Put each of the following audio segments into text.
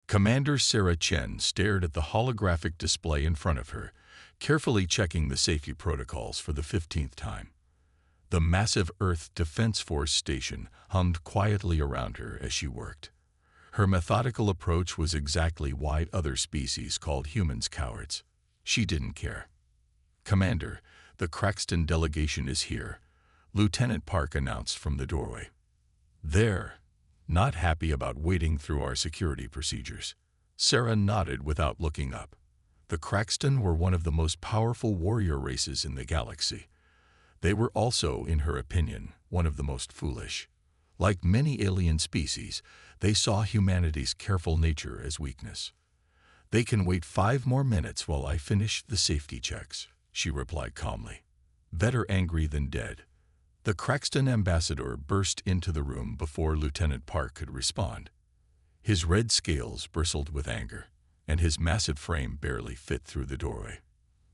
Commander Sarah Chen stared at the holographic display in front of her, carefully checking the safety protocols for the 15th time. The massive Earth Defense Force station hummed quietly around her as she worked. Her methodical approach was exactly why other species called humans cowards. She didn't care. "Commander, the Craxton delegation is here," Lieutenant Park announced from the doorway. "They're not happy about wading through our security procedures." Sarah nodded without looking up. The Craxton were one of the most powerful warrior races in the galaxy. They were also, in her opinion, one of the most foolish. Like many alien species, they saw humanity's careful nature as weakness. "They can wait 5 more minutes while I finish the safety checks," she replied calmly. Better angry than dead. The Craxton ambassador burst into the room before Lieutenant Park could respond. His red scales bristled with anger, and his massive frame barely fit through the doorway.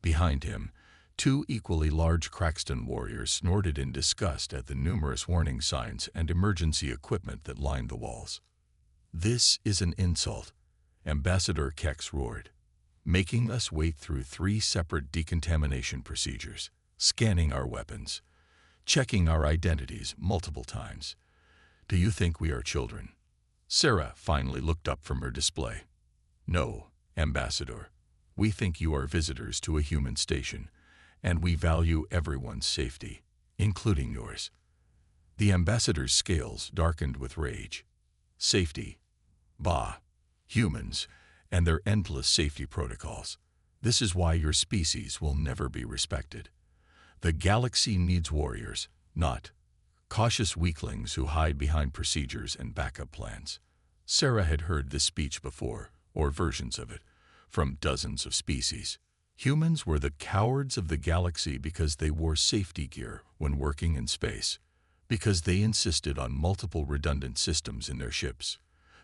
Behind him, 2 equally large Craxton warriors snorted in disgust at the numerous warning signs and emergency equipment that lined the walls. "This is an insult," Ambassador Kex roared, "making us wait through 3 separate decontamination procedures, scanning our weapons, checking our identities multiple times. Do you think we are children?" Sarah finally looked up from her display. "No, Ambassador. We think you are visitors to a human station, and we value everyone's safety, including yours." The ambassador's scales darkened with rage. "Safety? Bah! Humans and their endless safety protocols. This is why your species will never be respected. The galaxy needs warriors, not cautious weaklings who hide behind procedures and backup plans." Sarah had heard this speech before, or versions of it, from dozens of species. Humans were the cowards of the galaxy because they wore safety gear when working in space, because they insisted on multiple redundant systems in their ships,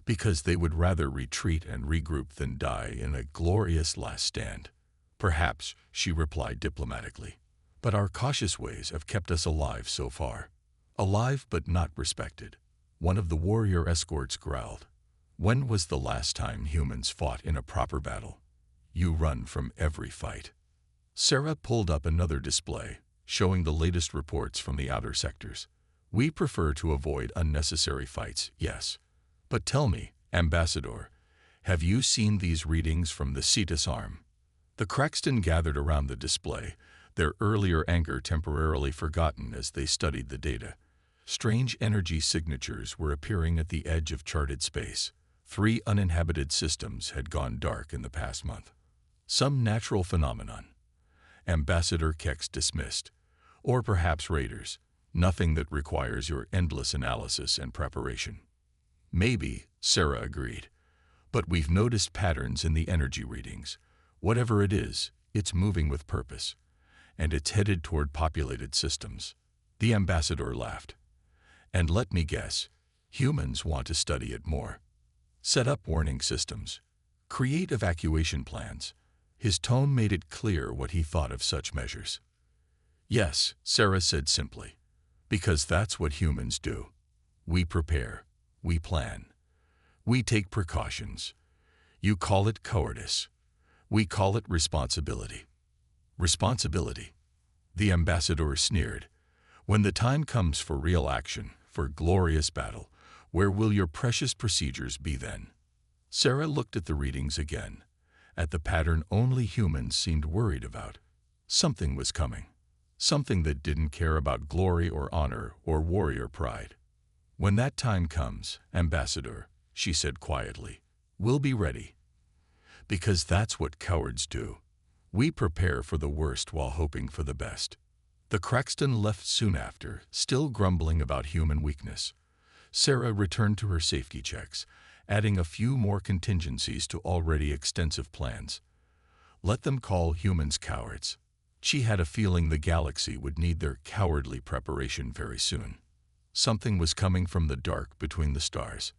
because they would rather retreat and regroup than die in a glorious last stand. "Perhaps," she replied diplomatically, "but our cautious ways have kept us alive so far." "Alive but not respected," one of the warrior escorts growled. "When was the last time humans fought in a proper battle? You run from every fight." Sarah pulled up another display, showing the latest reports from the outer sectors. "We prefer to avoid unnecessary fights, yes. But tell me, Ambassador, have you seen these readings from the Cetus arm?" The Craxton gathered around the display, their earlier anger temporarily forgotten as they studied the data. Strange energy signatures were appearing at the edge of charted space. 3 uninhabited systems had gone dark in the past month. "Some natural phenomenon," Ambassador Kex dismissed. "Or perhaps raiders. Nothing that requires your endless analysis and preparation." "Maybe," Sarah agreed. "But we've noticed patterns in the energy readings. Whatever it is, it's moving with purpose. And it's headed toward populated systems." The ambassador laughed. "And let me guess, humans want to study it more. Set up warning systems. Create evacuation plans." His tone made it clear what he thought of such measures. "Yes," Sarah said simply, "because that's what humans do. We prepare. We plan. We take precautions. You call it cowardice. We call it responsibility." "Responsibility?" The ambassador sneered. "When the time comes for real action, for glorious battle, where will your precious procedures be then?" Sarah looked at the readings again, at the pattern only humans seemed worried about. Something was coming. Something that didn't care about glory or honor or warrior pride. "When that time comes, Ambassador," she said quietly, "we'll be ready. Because that's what cowards do. We prepare for the worst while hoping for the best." The Craxton left soon after, still grumbling about human weakness. Sarah returned to her safety checks, adding a few more contingencies to already extensive plans. Let them call humans cowards. She had a feeling the galaxy would need their cowardly preparation very soon. Something was coming from the dark between the stars,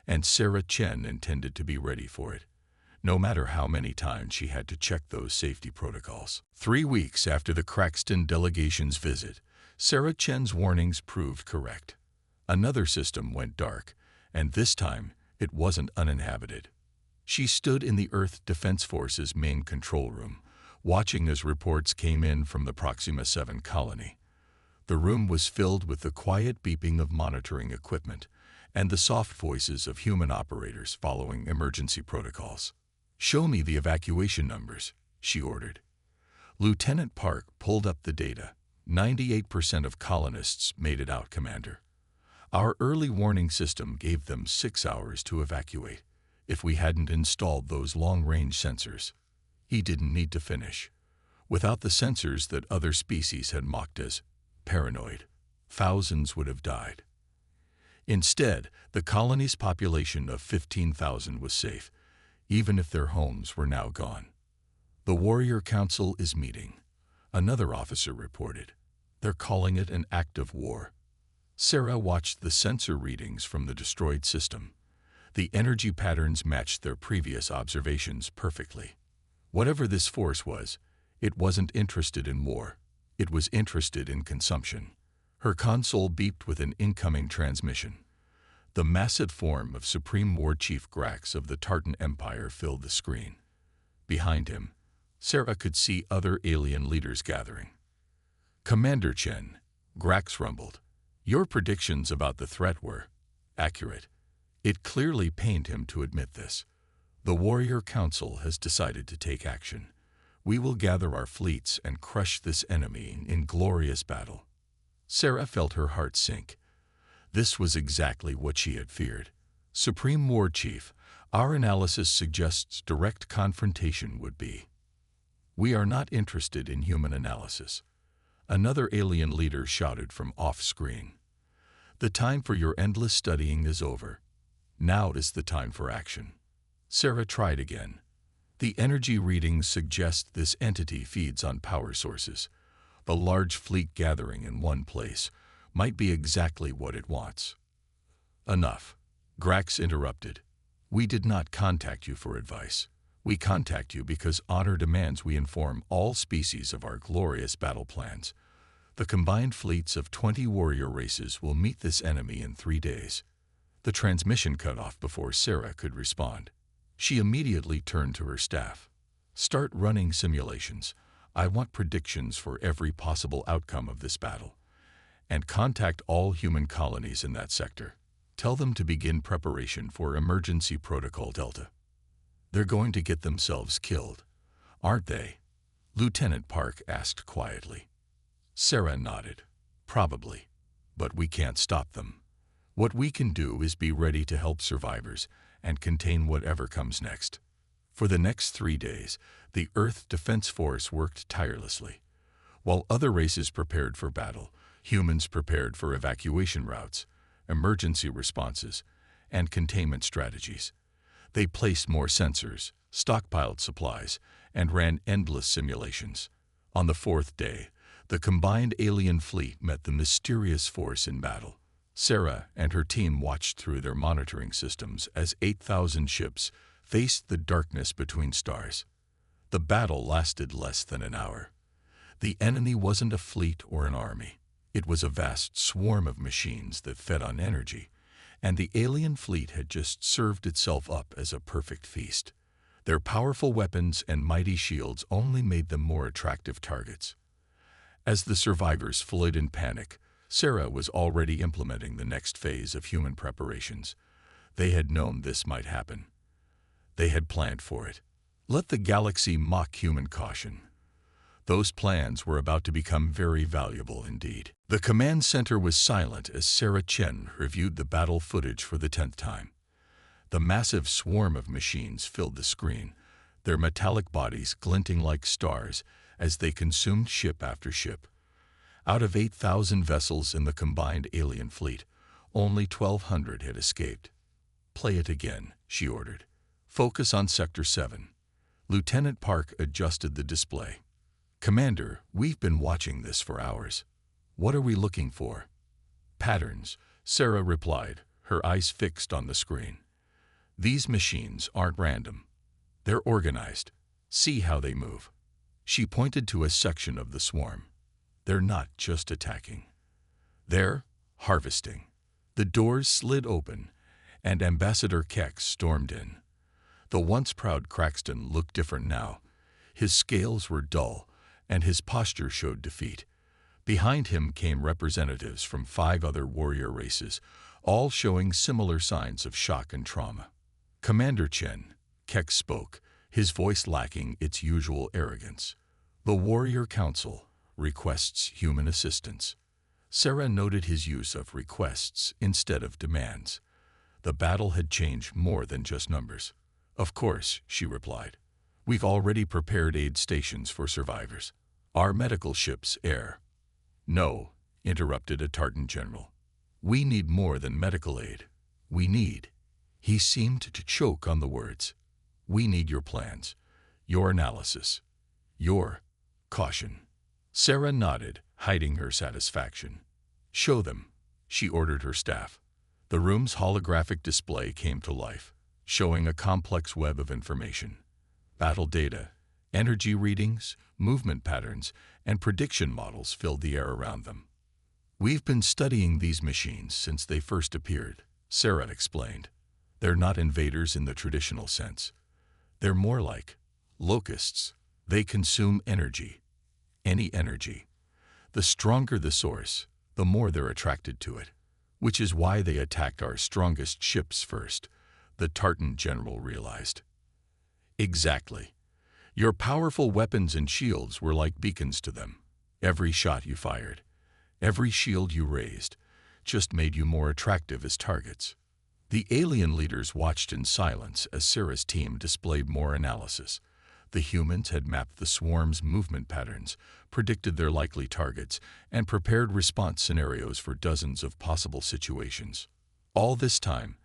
and Sarah Chen intended to be ready for it, no matter how many times she had to check those safety protocols. 3 weeks after the Craxton delegation's visit, Sarah Chen's warnings proved correct. Another system went dark, and this time it wasn't uninhabited. She stood in the Earth Defense Force's main control room, watching as reports came in from the Proxima 7 colony. The room was filled with the quiet beeping of monitoring equipment and the soft voices of human operators following emergency protocols. "Show me the evacuation numbers," she ordered. Lieutenant Park pulled up the data. 98% of colonists made it out, Commander. Our early warning system gave them 6 hours to evacuate. If we hadn't installed those long-range sensors. He didn't need to finish. Without the sensors that other species had mocked as paranoid, thousands would have died. Instead, the colony's population of 15,000 was safe, even if their homes were now gone. "The Warrior Council is meeting," another officer reported. "They're calling it an act of war." Sarah watched the sensor readings from the destroyed system. The energy patterns matched their previous observations perfectly. Whatever this force was, it wasn't interested in war. It was interested in consumption. Her console beeped with an incoming transmission. The massive form of Supreme War Chief Grax of the Tartan Empire filled the screen. Behind him, Sarah could see other alien leaders gathering. "Commander Chen," Grax rumbled, "your predictions about the threat were accurate." It clearly pained him to admit this. "The Warrior Council has decided to take action. We will gather our fleets and crush this enemy in glorious battle." Sarah felt her heart sink. This was exactly what she had feared. "Supreme War Chief, our analysis suggests direct confrontation would be." "We are not interested in human analysis," another alien leader shouted from off-screen. "The time for your endless studying is over. Now is the time for action." Sarah tried again. "The energy readings suggest this entity feeds on power sources. The large fleet gathering in one place might be exactly what it wants." "Enough," Grax interrupted. "We did not contact you for advice. We contact you because honor demands we inform all species of our glorious battle plans. The combined fleets of 20 warrior races will meet this enemy in 3 days." The transmission cut off before Sarah could respond. She immediately turned to her staff. "Start running simulations. I want predictions for every possible outcome of this battle. And contact all human colonies in that sector. Tell them to begin preparation for Emergency Protocol Delta." "They're going to get themselves killed, aren't they?" Lieutenant Park asked quietly. Sarah nodded. "Probably. But we can't stop them. What we can do is be ready to help survivors and contain whatever comes next." For the next 3 days, the Earth Defense Force worked tirelessly. While other races prepared for battle, humans prepared for evacuation routes, emergency responses, and containment strategies. They placed more sensors, stockpiled supplies, and ran endless simulations. On the 4th day, the combined alien fleet met the mysterious force in battle. Sarah and her team watched through their monitoring systems as 8,000 ships faced the darkness between stars. The battle lasted less than an hour. The enemy wasn't a fleet or an army. It was a vast swarm of machines that fed on energy, and the alien fleet had just served itself up as a perfect feast. Their powerful weapons and mighty shields only made them more attractive targets. As the survivors fled in panic, Sarah was already implementing the next phase of human preparations. They had known this might happen. They had planned for it. Let the galaxy mock human caution. Those plans were about to become very valuable indeed. The command center was silent as Sarah Chen reviewed the battle footage for the 10th time. The massive swarm of machines filled the screen, their metallic bodies glinting like stars as they consumed ship after ship. Out of 8,000 vessels in the combined alien fleet, only 1,200 had escaped. "Play it again," she ordered. "Focus on Sector 7. Lieutenant Park adjusted the display. "Commander, we've been watching this for hours. What are we looking for?" "Patterns," Sarah replied, her eyes fixed on the screen. "These machines aren't random. They're organized. See how they move." She pointed to a section of the swarm. "They're not just attacking. They're harvesting." The doors slid open, and Ambassador Keck stormed in. The once proud Craxton looked different now. His scales were dull, and his posture showed defeat. Behind him came representatives from 5 other warrior races, all showing similar signs of shock and trauma. "Commander Chen," Keck spoke, his voice lacking its usual arrogance. "The Warrior Council requests human assistance." Sarah noted his use of requests instead of demands. The battle had changed more than just numbers. "Of course," she replied. "We've already prepared aid stations for survivors. Our medical ships air." "No," interrupted a Tartan general. "We need more than medical aid. We need—" He seemed to choke on the words. "We need your plans, your analysis, your caution." Sarah nodded, hiding her satisfaction. "Show them," she ordered her staff. The room's holographic display came to life, showing a complex web of information. Battle data, energy readings, movement patterns, and prediction models filled the air around them. "We've been studying these machines since they first appeared," Sarah explained. "They're not invaders in the traditional sense. They're more like locusts. They consume energy, any energy. The stronger the source, the more they're attracted to it. Which is why they attacked our strongest ships first," the Tartan general realized. "Exactly. Your powerful weapons and shields were like beacons to them. Every shot you fired, every shield you raised, just made you more attractive as targets." The alien leaders watched in silence as Sarah's team displayed more analysis. The humans had mapped the swarm's movement patterns, predicted their likely targets, and prepared response scenarios for dozens of possible situations. "All this time,"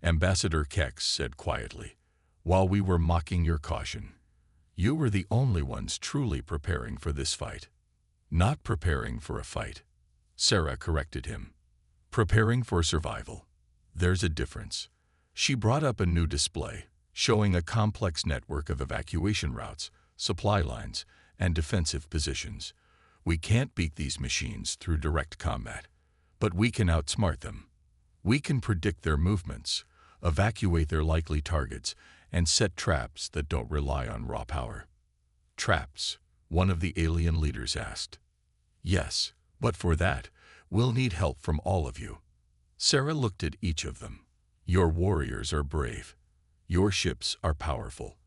Ambassador Keck said quietly, "while we were mocking your caution, you were the only ones truly preparing for this fight." "Not preparing for a fight," Sarah corrected him. "Preparing for survival. There's a difference." She brought up a new display, showing a complex network of evacuation routes, supply lines, and defensive positions. "We can't beat these machines through direct combat, but we can outsmart them. We can predict their movements, evacuate their likely targets, and set traps that don't rely on raw power." "Traps?" one of the alien leaders asked. "Yes, but for that, we'll need help from all of you." Sarah looked at each of them. "Your warriors are brave. Your ships are powerful.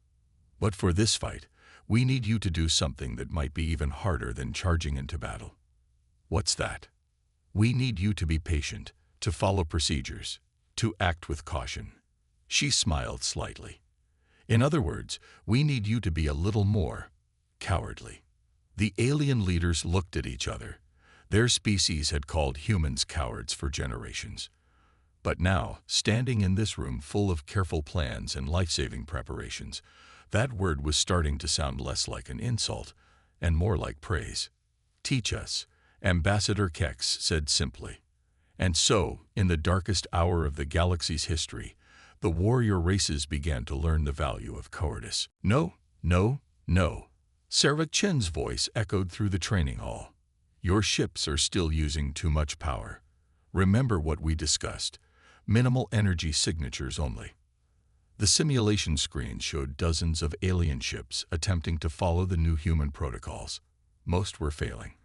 But for this fight, we need you to do something that might be even harder than charging into battle." "What's that?" "We need you to be patient, to follow procedures, to act with caution." She smiled slightly. "In other words, we need you to be a little more cowardly." The alien leaders looked at each other. Their species had called humans cowards for generations. But now, standing in this room full of careful plans and life-saving preparations, that word was starting to sound less like an insult and more like praise. "Teach us," Ambassador Keck said simply. And so, in the darkest hour of the galaxy's history, the warrior races began to learn the value of cowardice. "No, no, no." Sarah Chen's voice echoed through the training hall. "Your ships are still using too much power. Remember what we discussed. Minimal energy signatures only." The simulation screen showed dozens of alien ships attempting to follow the new human protocols. Most were failing.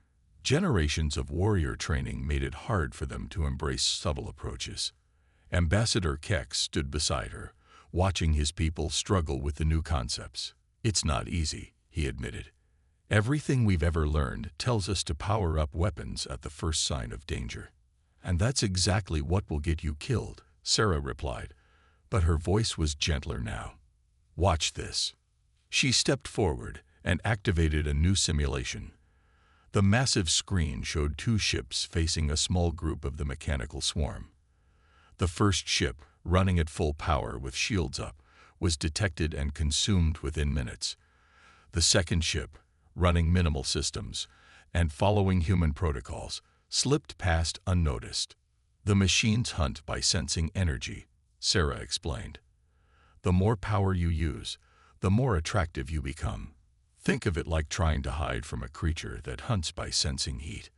Generations of warrior training made it hard for them to embrace subtle approaches. Ambassador Keck stood beside her, watching his people struggle with the new concepts. "It's not easy," he admitted. "Everything we've ever learned tells us to power up weapons at the first sign of danger." "And that's exactly what will get you killed," Sarah replied, but her voice was gentler now. "Watch this." She stepped forward and activated a new simulation. The massive screen showed 2 ships facing a small group of the mechanical swarm. The first ship, running at full power with shields up, was detected and consumed within minutes. The second ship, running minimal systems and following human protocols, slipped past unnoticed. "The machines hunt by sensing energy," Sarah explained. "The more power you use, the more attractive you become. Think of it like trying to hide from a creature that hunts by sensing heat.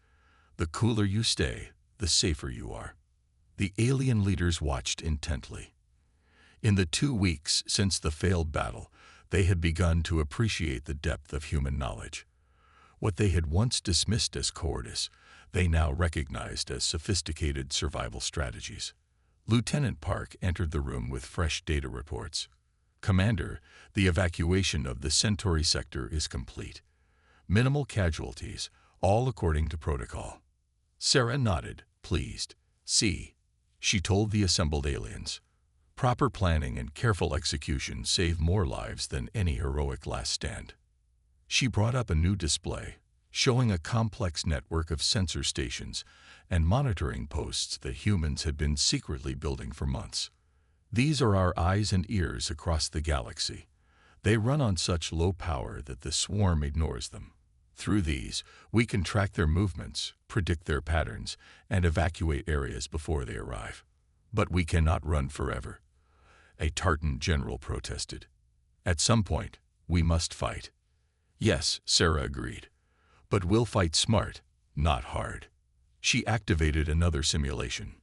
The cooler you stay, the safer you are." The alien leaders watched intently. In the 2 weeks since the failed battle, they had begun to appreciate the depth of human knowledge. What they had once dismissed as cowardice, they now recognized as sophisticated survival strategies. Lieutenant Park entered the room with fresh data reports. "Commander, the evacuation of the Centauri sector is complete. Minimal casualties, all according to protocol." Sarah nodded, pleased. "See," she told the assembled aliens. "Proper planning and careful execution save more lives than any heroic last stand." She brought up a new display, showing a complex network of sensor stations and monitoring posts that humans had been secretly building for months. "These are our eyes and ears across the galaxy. They run on such low power that the swarm ignores them. Through these, we can track their movements, predict their patterns, and evacuate areas before they arrive. But we cannot run forever," a Tartan general protested. "At some point, we must fight." "Yes," Sarah agreed. "But we'll fight smart, not hard." She activated another simulation.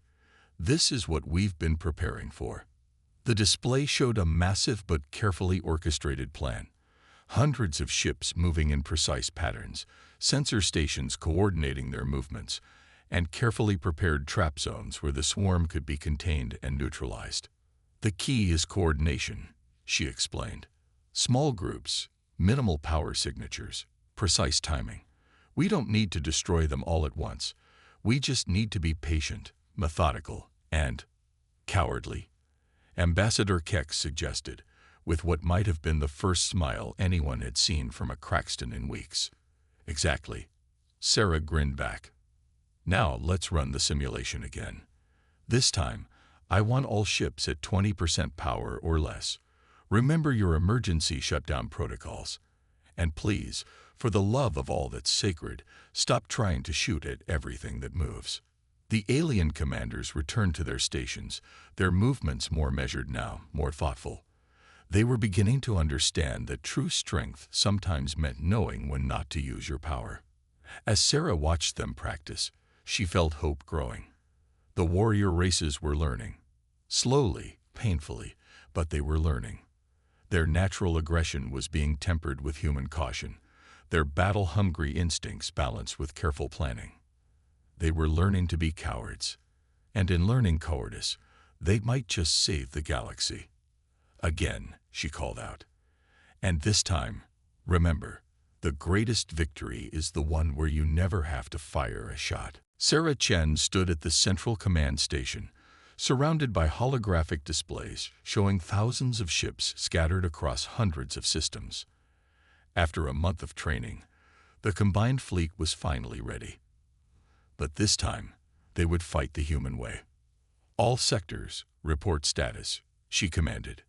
"This is what we've been preparing for." The display showed a massive but carefully orchestrated plan. Hundreds of ships moving in precise patterns, sensor stations coordinating their movements, and carefully prepared trap zones where the swarm could be contained and neutralized. "The key is coordination," she explained. "Small groups, minimal power signatures, precise timing. We don't need to destroy them all at once. We just need to be patient, methodical, and cowardly," Ambassador Keck suggested, with what might have been the first smile anyone had seen from a Craxton in weeks. "Exactly." Sarah grinned back. "Now let's run the simulation again. This time, I want all ships at 20% power or less. Remember your emergency shutdown protocols. And please, for the love of all that's sacred, stop trying to shoot at everything that moves." The alien commanders returned to their stations, their movements more measured now, more thoughtful. They were beginning to understand that true strength sometimes meant knowing when not to use your power. As Sarah watched them practice, she felt hope growing. The warrior races were learning. Slowly, painfully, but they were learning. Their natural aggression was being tempered with human caution, their battle-hungry instincts balanced with careful planning. They were learning to be cowards, and in learning cowardice, they might just save the galaxy. "Again," she called out. "And this time, remember, the greatest victory is the one where you never have to fire a shot." Sarah Chen stood at the Central Command Station, surrounded by holographic displays showing thousands of ships scattered across hundreds of systems. After a month of training, the combined fleet was finally ready. But this time, they would fight the human way. "All sectors, report status," she commanded.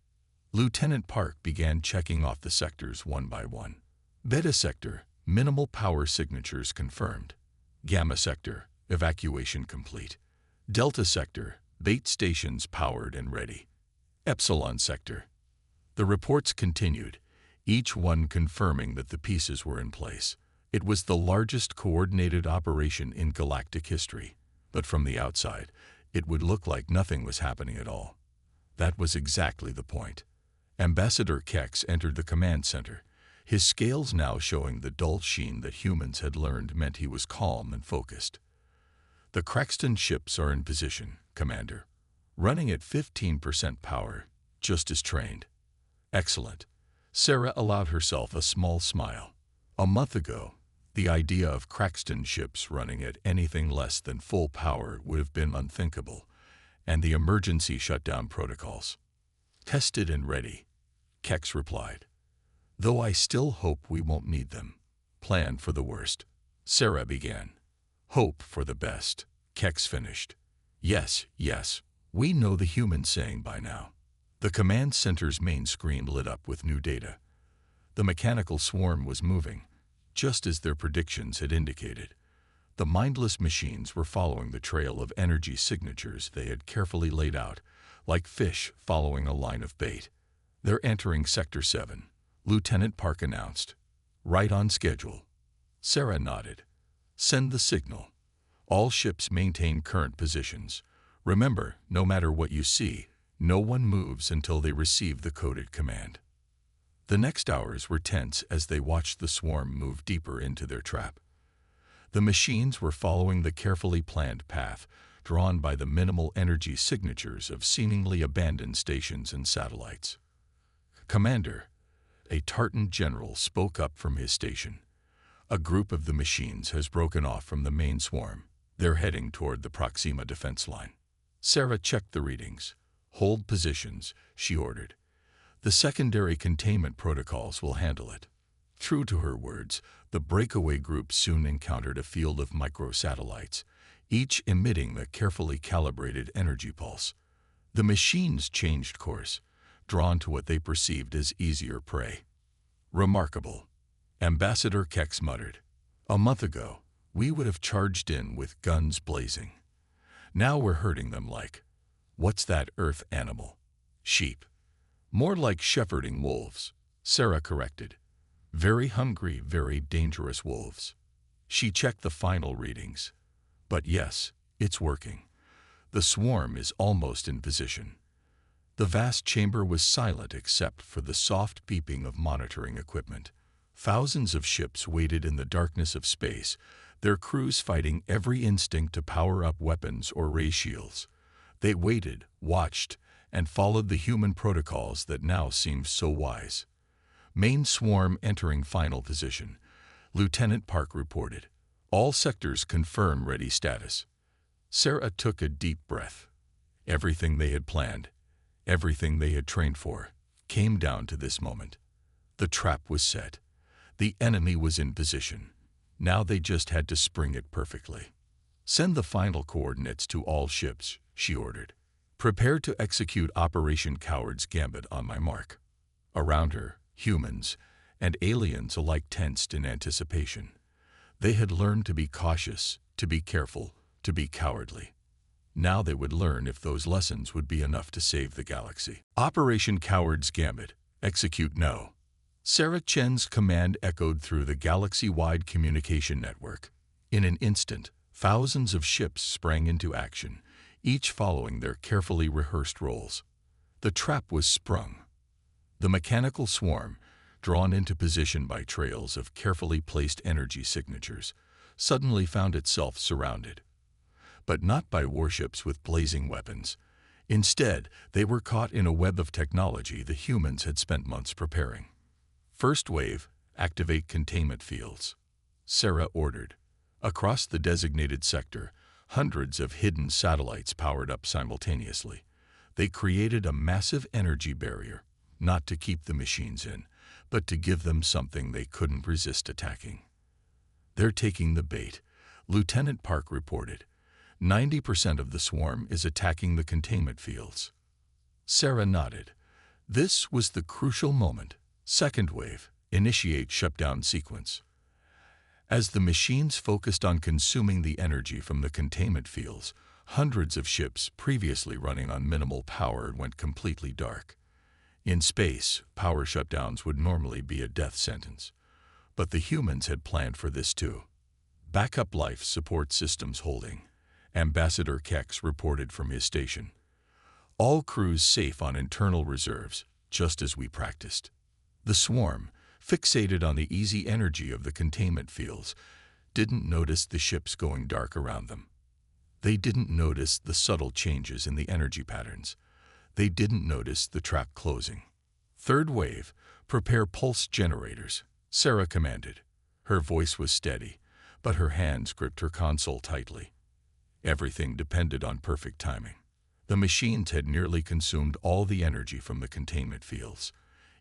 Lieutenant Park began checking off the sectors one by one. Beta sector, minimal power signatures confirmed. Gamma sector, evacuation complete. Delta sector, bait stations powered and ready. Epsilon sector. The reports continued, each one confirming that the pieces were in place. It was the largest coordinated operation in galactic history, but from the outside, it would look like nothing was happening at all. That was exactly the point. Ambassador Kex entered the command center, his scales now showing the dull sheen that humans had learned meant he was calm and focused. "The Craxton ships are in position, Commander, running at 15% power, just as trained." "Excellent." Sarah allowed herself a small smile. A month ago, the idea of Craxton ships running at anything less than full power would have been unthinkable, and the emergency shutdown protocols. "Tested and ready," Kex replied. "Though I still hope we won't need them. Plan for the worst." Sarah began. "Hope for the best," Kex finished. Yes, we know the human saying by now." The command center's main screen lit up with new data. The mechanical swarm was moving, just as their predictions had indicated. The mindless machines were following the trail of energy signatures they had carefully laid out, like fish following a line of bait. "They're entering Sector 7, Lieutenant Park announced. "Right on schedule." Sarah nodded. "Send the signal. All ships maintain current positions. Remember, no matter what you see, No one moves until they receive the coded command. The next hours were tense as they watched the swarm move deeper into their trap. The machines were following the carefully planned path, drawn by the minimal energy signatures of seemingly abandoned stations and satellites. "Commander," a Tartan general spoke up from his station. "A group of the machines has broken off from the main swarm. They're heading toward the Proxima defense line." Sarah checked the readings. "Hold positions," she ordered. "The secondary containment protocols will handle it." True to her words, the breakaway group soon encountered a field of microsatellites, each emitting a carefully calibrated energy pulse. The machines changed course, drawn to what they perceived as easier prey. "Remarkable," Ambassador Kex muttered. "A month ago, we would have charged in with guns blazing. Now we're herding them like, what's that Earth animal? Sheep." "More like shepherding wolves," Sarah corrected. "Very hungry, very dangerous wolves." She checked the final readings. "But yes, it's working. The swarm is almost in position." The vast chamber was silent except for the soft beeping of monitoring equipment. Thousands of ships waited in the darkness of space, their crews fighting every instinct to power up weapons or raise shields. They waited, watched, and followed the human protocols that now seemed so wise. "Main swarm entering final position," Lieutenant Park reported. "All sectors confirm ready status." Sarah took a deep breath. Everything they had planned, everything they had trained for, came down to this moment. The trap was set. The enemy was in position. Now they just had to spring it perfectly. "Send the final coordinates to all ships," she ordered. "Prepare to execute Operation Coward's Gambit on my mark." Around her, humans and aliens alike tensed in anticipation. They had learned to be cautious, to be careful, to be cowardly. Now they would learn if those lessons would be enough to save the galaxy. "Operation Coward's Gambit. Execute now." Sarah Chen's command echoed through the galaxy-wide communication network. In an instant, thousands of ships sprang into action, each following their carefully rehearsed roles. The trap was sprung. The mechanical swarm, drawn into position by trails of carefully placed energy signatures, suddenly found itself surrounded. But not by warships with blazing weapons. Instead, they were caught in a web of technology the humans had spent months preparing. "First wave, activate containment fields," Sarah ordered. Across the designated sector, hundreds of hidden satellites powered up simultaneously. They created a massive energy barrier, not to keep the machines in, but to give them something they couldn't resist attacking. "They're taking the bait," Lieutenant Park reported. 90% of the swarm is attacking the containment fields." Sarah nodded. This was the crucial moment. "Second wave, initiate shutdown sequence." As the machines focused on consuming the energy from the containment fields, hundreds of ships previously running on minimal power went completely dark. In space, power shutdowns would normally be a death sentence. But the humans had planned for this too. "Backup life support systems holding," Ambassador Kex reported from his station. "All crews safe on internal reserves, just as we practiced." The swarm, fixated on the easy energy of the containment fields, didn't notice the ships going dark around them. They didn't notice the subtle changes in the energy patterns. They didn't notice the trap closing. "Third wave, prepare pulse generators," Sarah commanded. Her voice was steady, but her hands gripped her console tightly. Everything depended on perfect timing. The machines had nearly consumed all the energy from the containment fields.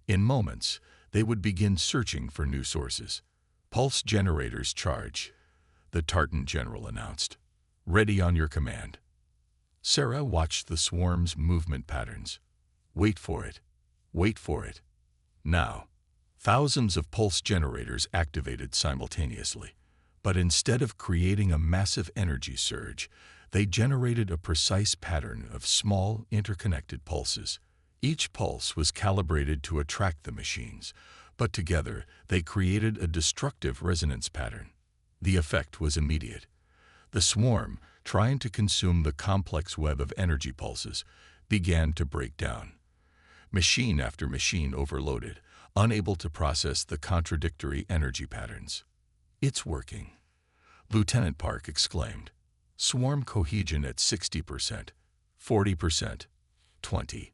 In moments, they would begin searching for new sources. "Pulse generators charge," the Tartan general announced. "Ready on your command." Sarah watched the swarm's movement patterns. Wait for it. Wait for it. Now. Thousands of pulse generators activated simultaneously. But instead of creating a massive energy surge, they generated a precise pattern of small, interconnected pulses. Each pulse was calibrated to attract the machines, but together they created a destructive resonance pattern. The effect was immediate. The swarm, trying to consume the complex web of energy pulses, began to break down. Machine after machine overloaded, unable to process the contradictory energy patterns. "It's working," Lieutenant Park exclaimed. "Swarm cohesion at 60%, 40%, 20.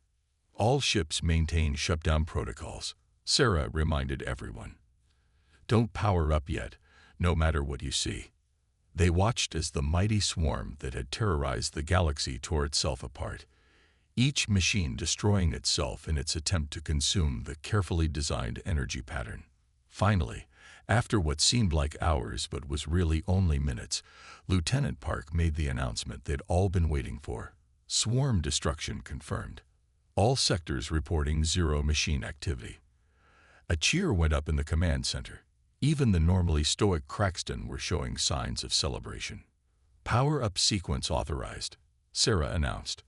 All ships maintain shutdown protocols," Sarah reminded everyone. "Don't power up yet, no matter what you see." They watched as the mighty swarm that had terrorized the galaxy tore itself apart, each machine destroying itself in its attempt to consume the carefully designed energy pattern. Finally, after what seemed like hours but was really only minutes, Lieutenant Park made the announcement they'd all been waiting for. Swarm destruction confirmed. All sectors reporting zero machine activity. A cheer went up in the command center. Even the normally stoic Craxton were showing signs of celebration. "Power-up sequence authorized," Sarah announced.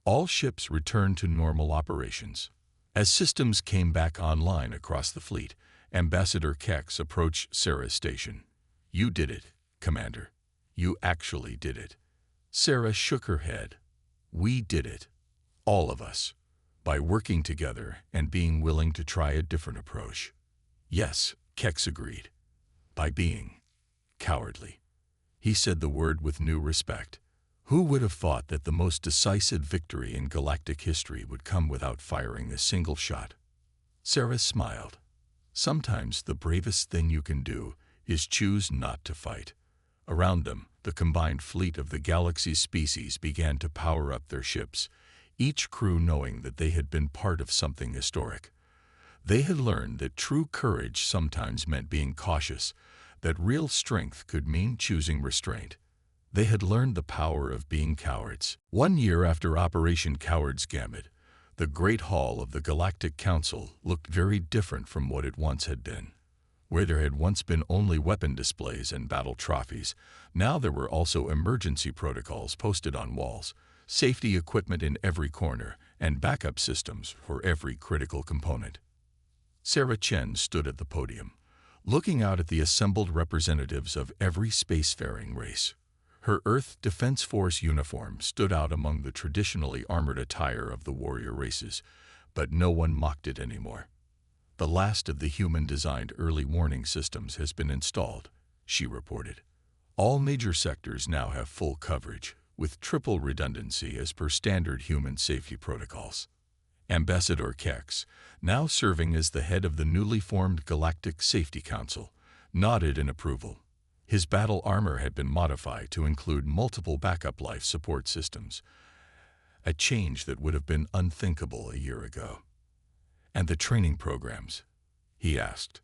All ships returned to normal operations. As systems came back online across the fleet, Ambassador Kex approached Sarah's station. "You did it, Commander. You actually did it." Sarah shook her head. "We did it. All of us. By working together and being willing to try a different approach." "Yes," Kex agreed. "By being cowardly." He said the word with new respect. Who would have thought that the most decisive victory in galactic history would come without firing a single shot? Sarah smiled. Sometimes the bravest thing you can do is choose not to fight. Around them, the combined fleet of the galaxy's species began to power up their ships, each crew knowing that they had been part of something historic. They had learned that true courage sometimes meant being cautious, that real strength could mean choosing restraint. They had learned the power of being cowards. 1 year after Operation Coward's Gambit, the Great Hall of the Galactic Council looked very different from what it once had been. Where there had once been only weapon displays and battle trophies, now there were also emergency protocols posted on walls, safety equipment in every corner, and backup systems for every critical component. Sarah Chen stood at the podium, looking out at the assembled representatives of every spacefaring race. Her Earth Defense Force uniform stood out among the traditionally armored attire of the warrior races, but no one mocked it anymore. "The last of the human-designed early warning systems has been installed," she reported. "All major sectors now have full coverage, with triple redundancy as per standard human safety protocols." Ambassador Kex, now serving as the head of the newly formed Galactic Safety Council, nodded in approval. His battle armor had been modified to include multiple backup life support systems, a change that would have been unthinkable a year ago. "And the training programs?" he asked.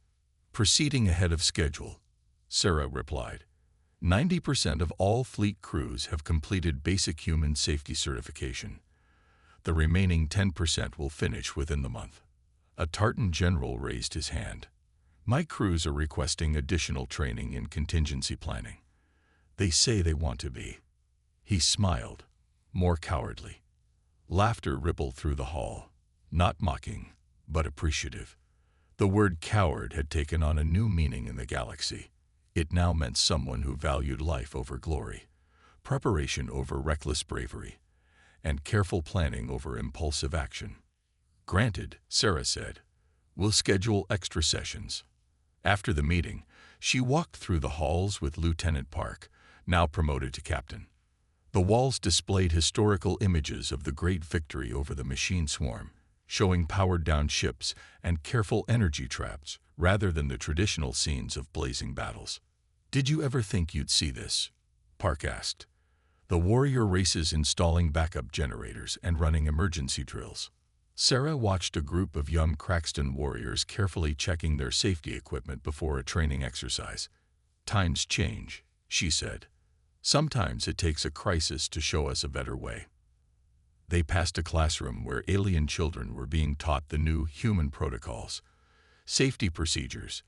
"Proceeding ahead of schedule," Sarah replied. 90% of all fleet crews have completed basic human safety certification. The remaining 10% will finish within the month. A Tartan general raised his hand. "My crews are requesting additional training in contingency planning. They say they want to be." He smiled, more cowardly. Laughter rippled through the hall, not mocking, but appreciative. The word coward had taken on a new meaning in the galaxy. It now meant someone who valued life over glory, preparation over reckless bravery, and careful planning over impulsive action. "Granted," Sarah said. "We'll schedule extra sessions." After the meeting, she walked through the halls with Lieutenant Park, now promoted to captain. The walls displayed historical images of the great victory over the machine swarm, showing powered-down ships and careful energy traps rather than the traditional scenes of blazing battles. "Did you ever think you'd see this?" Park asked. "The warrior races installing backup generators and running emergency drills." Sarah watched a group of young Craxton warriors carefully checking their safety equipment before a training exercise. "Times change," she said. "Sometimes it takes a crisis to show us a better way." They passed a classroom where alien children were being taught the new human protocols, safety procedures,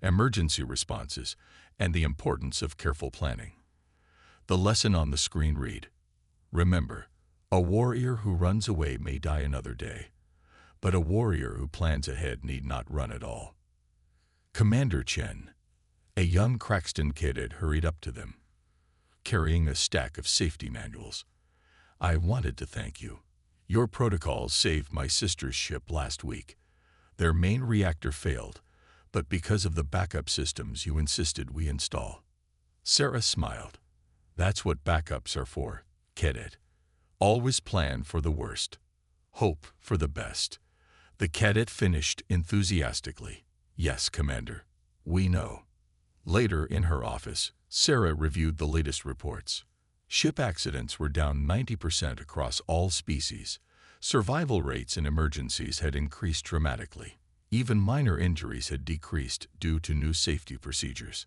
emergency responses, and the importance of careful planning. The lesson on the screen read, "Remember, a warrior who runs away may die another day, but a warrior who plans ahead need not run at all." Commander Chen, a young Craxton cadet, hurried up to them, carrying a stack of safety manuals. "I wanted to thank you. Your protocols saved my sister's ship last week. Their main reactor failed, but because of the backup systems you insisted we install." Sarah smiled. "That's what backups are for, cadet. Always plan for the worst. Hope for the best." The cadet finished enthusiastically. "Yes, Commander. We know." Later, in her office, Sarah reviewed the latest reports. Ship accidents were down 90% across all species. Survival rates in emergencies had increased dramatically. Even minor injuries had decreased due to new safety procedures.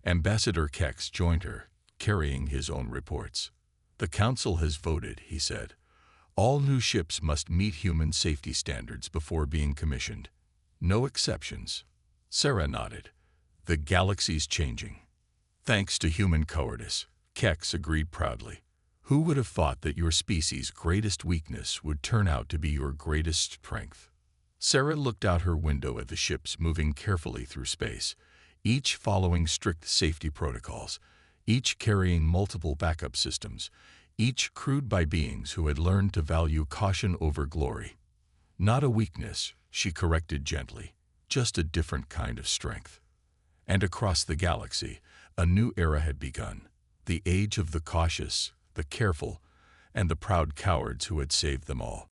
Ambassador Kex joined her, carrying his own reports. "The Council has voted," he said. "All new ships must meet human safety standards before being commissioned. No exceptions." Sarah nodded. "The galaxy's changing. Thanks to human cowardice," Kex agreed proudly. "Who would have thought that your species' greatest weakness would turn out to be your greatest strength?" Sarah looked out her window at the ships moving carefully through space, each following strict safety protocols, each carrying multiple backup systems, each crewed by beings who had learned to value caution over glory. "Not a weakness," she corrected gently, "just a different kind of strength." And across the galaxy, a new era had begun, the age of the cautious, the careful, and the proud cowards who had saved them all.